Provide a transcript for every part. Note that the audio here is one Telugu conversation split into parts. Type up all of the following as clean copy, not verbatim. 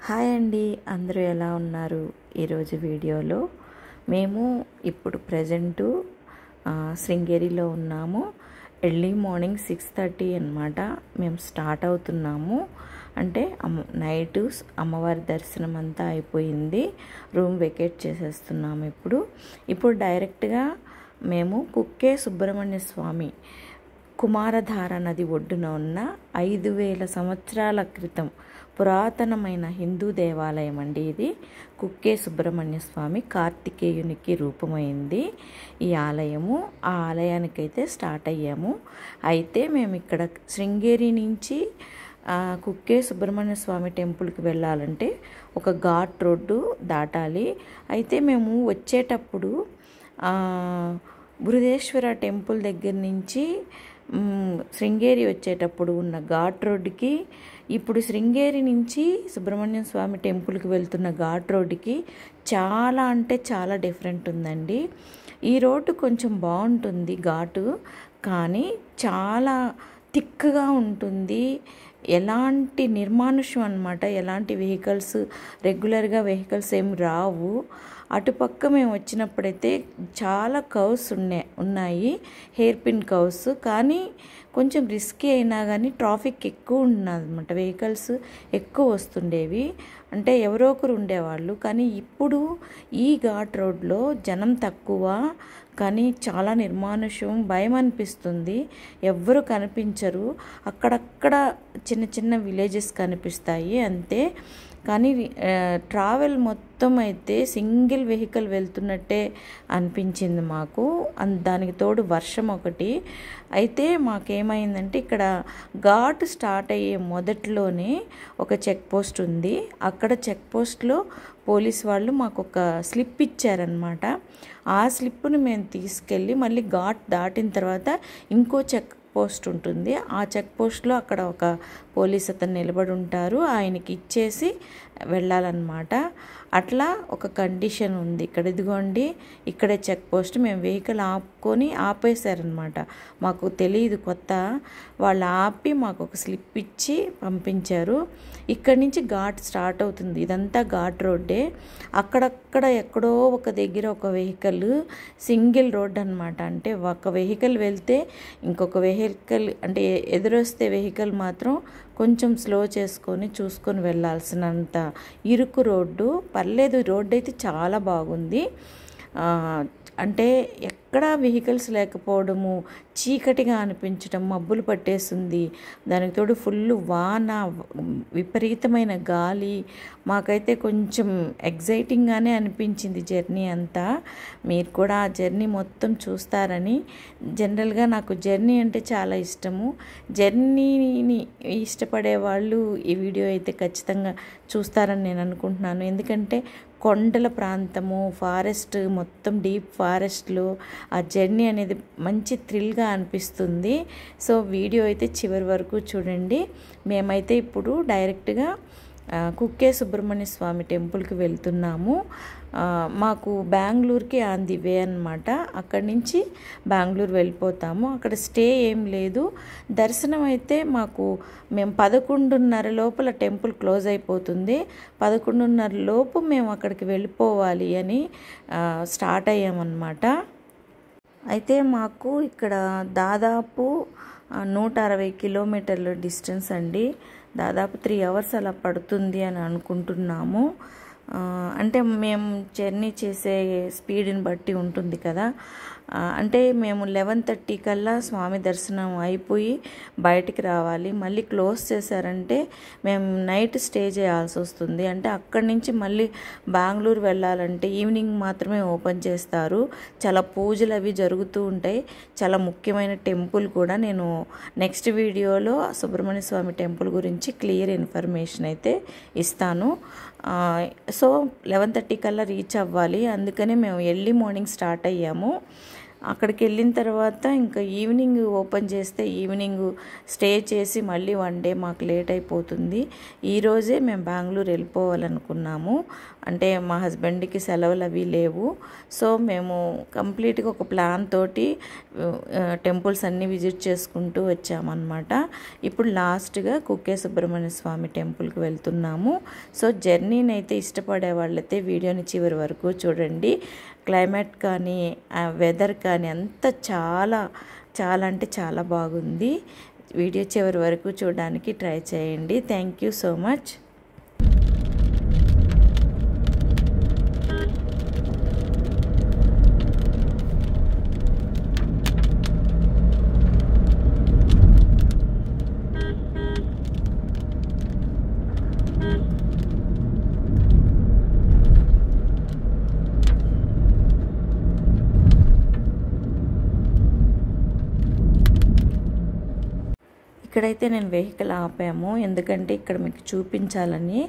హాయ్ అండి, అందరూ ఎలా ఉన్నారు? ఈరోజు వీడియోలో మేము ఇప్పుడు ప్రజెంటు శృంగేరిలో ఉన్నాము. ఎర్లీ మార్నింగ్ 6:30 అన్నమాట మేము స్టార్ట్ అవుతున్నాము. అంటే నైటు అమ్మవారి దర్శనం అంతా అయిపోయింది. రూమ్ వెకేట్ చేసేస్తున్నాము. ఇప్పుడు డైరెక్ట్గా మేము కుక్కే సుబ్రహ్మణ్య స్వామి కుమారధార నది ఒడ్డున ఉన్న 5000 సంవత్సరాల క్రితం పురాతనమైన హిందూ దేవాలయం అండి. ఇది కుక్కే సుబ్రహ్మణ్య స్వామి కార్తికేయునికి రూపమైంది ఈ ఆలయము. ఆ ఆలయానికైతే స్టార్ట్ అయ్యాము. అయితే మేము ఇక్కడ శృంగేరి నుంచి కుక్కే సుబ్రహ్మణ్య స్వామి టెంపుల్కి వెళ్ళాలంటే ఒక ఘాట్ రోడ్డు దాటాలి. అయితే మేము వచ్చేటప్పుడు బృహదేశ్వర టెంపుల్ దగ్గర నుంచి శృంగేరి వచ్చేటప్పుడు ఉన్న ఘాట్ రోడ్డుకి, ఇప్పుడు శృంగేరి నుంచి సుబ్రహ్మణ్య స్వామి టెంపుల్కి వెళ్తున్న ఘాట్ రోడ్డుకి చాలా అంటే చాలా డిఫరెంట్ ఉందండి. ఈ రోడ్డు కొంచెం బాగుంటుంది ఘాటు, కానీ చాలా థిక్గా ఉంటుంది. ఎలాంటి నిర్మానుష్యం అన్నమాట. ఎలాంటి రెగ్యులర్గా వెహికల్స్ ఏమి రావు. అటుపక్క మేము వచ్చినప్పుడైతే చాలా కర్వ్స్ ఉన్నాయి, హెయిర్ పిన్ కర్వ్స్. కానీ కొంచెం రిస్కీ అయినా కానీ ట్రాఫిక్ ఎక్కువ ఉన్నదన్నమాట. వెహికల్స్ ఎక్కువ వస్తుండేవి, అంటే ఎవరో ఒకరు ఉండేవాళ్ళు. కానీ ఇప్పుడు ఈ ఘాట్ రోడ్లో జనం తక్కువ, కానీ చాలా నిర్మానుష్యం, భయం అనిపిస్తుంది. ఎవ్వరు కనిపించరు. అక్కడక్కడ చిన్న చిన్న విలేజెస్ కనిపిస్తాయి అంతే. కానీ ట్రావెల్ మొత్తం అయితే సింగిల్ వెహికల్ వెళ్తున్నట్టే అనిపించింది మాకు. దానికి తోడు వర్షం ఒకటి. అయితే మాకేమైందంటే ఇక్కడ ఘాట్ స్టార్ట్ అయ్యే మొదట్లోనే ఒక చెక్ పోస్ట్ ఉంది. అక్కడ చెక్ పోస్ట్లో పోలీస్ వాళ్ళు మాకు ఒక స్లిప్ ఇచ్చారనమాట. ఆ స్లిప్ను మేము తీసుకెళ్ళి మళ్ళీ ఘాట్ దాటిన తర్వాత ఇంకో చెక్ పోస్ట్ ఉంటుంది. ఆ చెక్ పోస్ట్లో అక్కడ ఒక పోలీస్ అతను నిలబడి ఉంటారు. ఆయనకి ఇచ్చేసి వెళ్ళాలన్నమాట. అట్లా ఒక కండిషన్ ఉంది ఇక్కడ. ఇదిగోండి, ఇక్కడే చెక్ పోస్ట్. మేము వెహికల్ ఆపేశారనమాట. మాకు తెలియదు, కొత్త. వాళ్ళు ఆపి మాకు ఒక స్లిప్ ఇచ్చి పంపించారు. ఇక్కడి నుంచి ఘాట్ స్టార్ట్ అవుతుంది. ఇదంతా ఘాట్ రోడ్డే. అక్కడక్కడ ఎక్కడో ఒక దగ్గర ఒక వెహికల్, సింగిల్ రోడ్ అనమాట. అంటే ఒక వెహికల్ వెళ్తే ఇంకొక వెహికల్, అంటే ఎదురొస్తే వెహికల్ మాత్రం కొంచెం స్లో చేసుకొని చూసుకొని వెళ్ళాల్సినంత ఇరుకు రోడ్డు. పర్లేదు, రోడ్డు అయితే చాలా బాగుంది. అంటే ఎక్కడా వెహికల్స్ లేకపోవడము, చీకటిగా అనిపించడం, మబ్బులు పట్టేస్తుంది. దానికి తోడు ఫుల్ వాన, విపరీతమైన గాలి. మాకైతే కొంచెం ఎగ్జైటింగ్గానే అనిపించింది జర్నీ అంతా. మీరు కూడా ఆ జర్నీ మొత్తం చూస్తారని. జనరల్గా నాకు జర్నీ అంటే చాలా ఇష్టము. జర్నీని ఇష్టపడే వాళ్ళు ఈ వీడియో అయితే ఖచ్చితంగా చూస్తారని నేను అనుకుంటున్నాను. ఎందుకంటే కొండల ప్రాంతము, ఫారెస్ట్, మొత్తం డీప్ ఫారెస్ట్లో ఆ జర్నీ అనేది మంచి థ్రిల్గా అనిపిస్తుంది. సో వీడియో అయితే చివరి వరకు చూడండి. మేమైతే ఇప్పుడు డైరెక్ట్గా కుక్కే సుబ్రహ్మణ్య స్వామి టెంపుల్కి వెళ్తున్నాము. మాకు బెంగళూరుకి ఆన్ ది వే అనమాట. అక్కడి నుంచి బెంగళూరు వెళ్ళిపోతాము. అక్కడ స్టే ఏం లేదు. దర్శనం అయితే మేము 11:30 లోపల టెంపుల్ క్లోజ్ అయిపోతుంది. 11:30 లోపు మేము అక్కడికి వెళ్ళిపోవాలి అని స్టార్ట్ అయ్యామన్నమాట. అయితే మాకు ఇక్కడ దాదాపు 160 కిలోమీటర్ల డిస్టెన్స్ అండి. దాదాపు 3 hours అలా పడుతుంది అని అనుకుంటున్నాము. అంటే మేము జర్నీ చేసే స్పీడ్ని బట్టి ఉంటుంది కదా. అంటే మేము 11:30 కల్లా స్వామి దర్శనం అయిపోయి బయటికి రావాలి. మళ్ళీ క్లోజ్ చేశారంటే మేము నైట్ స్టే చేయాల్సి వస్తుంది. అంటే అక్కడి నుంచి మళ్ళీ బెంగళూరు వెళ్ళాలంటే ఈవినింగ్ మాత్రమే ఓపెన్ చేస్తారు. చాలా పూజలు అవి జరుగుతూ ఉంటాయి. చాలా ముఖ్యమైన టెంపుల్ కూడా. నేను నెక్స్ట్ వీడియోలో సుబ్రహ్మణ్య స్వామి టెంపుల్ గురించి క్లియర్ ఇన్ఫర్మేషన్ అయితే ఇస్తాను. సో 11:30 కల్లా రీచ్ అవ్వాలి. అందుకని మేము ఎర్లీ మార్నింగ్ స్టార్ట్ అయ్యాము. అక్కడికి వెళ్ళిన తర్వాత ఇంకా ఈవినింగ్ ఓపెన్ చేస్తే ఈవినింగ్ స్టే చేసి మళ్ళీ 1 డే మాకు లేట్ అయిపోతుంది. ఈరోజే మేము బెంగళూరు వెళ్ళిపోవాలనుకున్నాము. అంటే మా హస్బెండ్కి సెలవులు అవి లేవు. సో మేము కంప్లీట్గా ఒక ప్లాన్ తోటి టెంపుల్స్ అన్నీ విజిట్ చేసుకుంటూ వచ్చామన్నమాట. ఇప్పుడు లాస్ట్గా కుక్కే సుబ్రహ్మణ్య స్వామి టెంపుల్కి వెళ్తున్నాము. సో జర్నీని అయితే ఇష్టపడే వాళ్ళైతే వీడియోని చివరి వరకు చూడండి. క్లైమేట్ కానీ వెదర్ కానీ అంతా చాలా చాలా అంటే చాలా బాగుంది. వీడియో చివరి వరకు చూడడానికి ట్రై చేయండి. Thank you so much. ఇక్కడైతే నేను వెహికల్ ఆపాము, ఎందుకంటే ఇక్కడ మీకు చూపించాలని.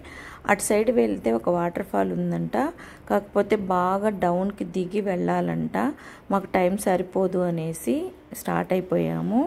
అటు సైడ్ వెళ్తే ఒక వాటర్ ఫాల్ ఉందంట, కాకపోతే బాగా డౌన్కి దిగి వెళ్ళాలంట. మాకు టైం సరిపోదు అనేసి స్టార్ట్ అయిపోయాము.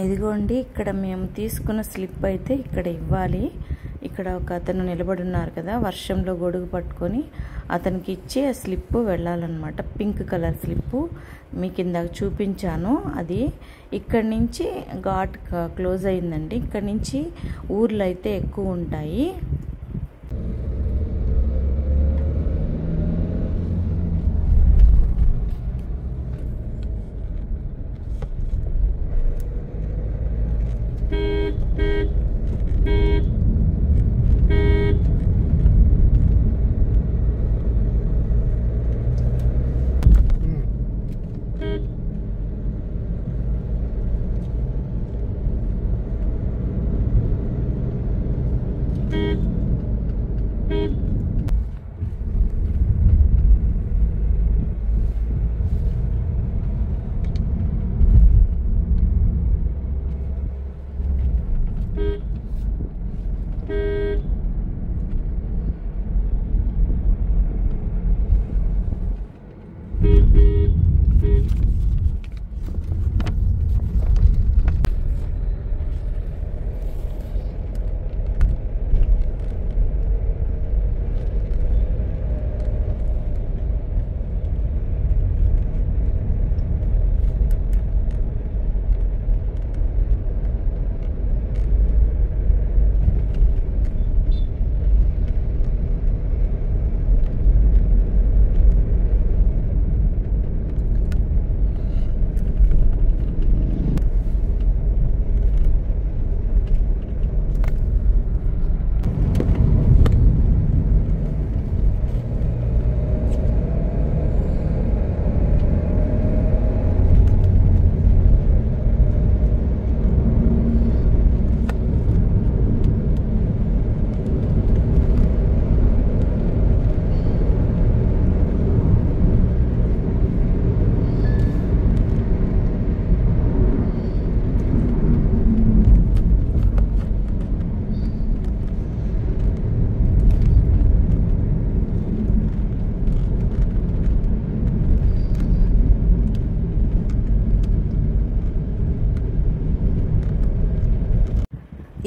ఇదిగోండి, ఇక్కడ మేము తీసుకున్న స్లిప్ అయితే ఇక్కడ ఇవ్వాలి. ఇక్కడ ఒక అతను నిలబడి ఉన్నారు కదా, వర్షంలో గొడుగు పట్టుకొని అతనికి ఇచ్చి ఆ స్లిప్ వెళ్ళాలన్నమాట. పింక్ కలర్ స్లిప్పు మీకు ఇందాక చూపించాను. అది ఇక్కడి నుంచి ఘాట్ క్లోజ్ అయిందండి. ఇక్కడి నుంచి ఊర్లు అయితే ఎక్కువ ఉంటాయి.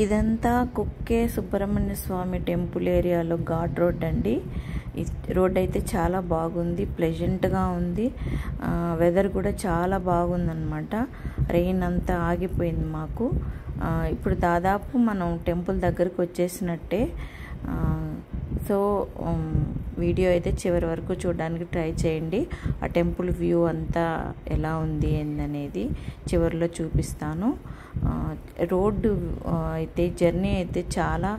ఇదంతా కుక్కే సుబ్రహ్మణ్య స్వామి టెంపుల్ ఏరియాలో ఘాట్ రోడ్ అండి. ఈ రోడ్ అయితే చాలా బాగుంది, ప్లెజెంట్గా ఉంది. వెదర్ కూడా చాలా బాగుందన్నమాట. రెయిన్ అంతా ఆగిపోయింది మాకు. ఇప్పుడు దాదాపు మనం టెంపుల్ దగ్గరకు వచ్చేసినట్టే. సో వీడియో అయితే చివరి వరకు చూడడానికి ట్రై చేయండి. ఆ టెంపుల్ వ్యూ అంతా ఎలా ఉంది ఏందనేది చివరిలో చూపిస్తాను. రోడ్డు అయితే జర్నీ అయితే చాలా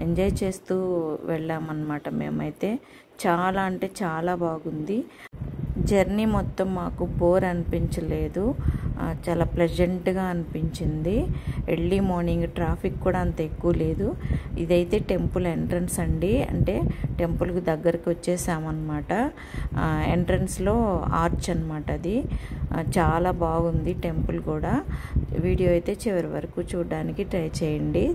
ఎంజాయ్ చేస్తూ వెళ్ళామన్నమాట. మేమైతే చాలా అంటే చాలా బాగుంది. జర్నీ మొత్తం మాకు బోర్ అనిపించలేదు, చాలా ప్లెజెంట్గా అనిపించింది. ఎర్లీ మార్నింగ్ ట్రాఫిక్ కూడా అంత ఎక్కువ లేదు. ఇదైతే టెంపుల్ ఎంట్రన్స్ అండి, అంటే టెంపుల్కి దగ్గరికి వచ్చేసామన్నమాట. ఎంట్రన్స్లో ఆర్చ్ అన్నమాట అది. చాలా బాగుంది టెంపుల్ కూడా. వీడియో అయితే చివరి వరకు చూడడానికి ట్రై చేయండి.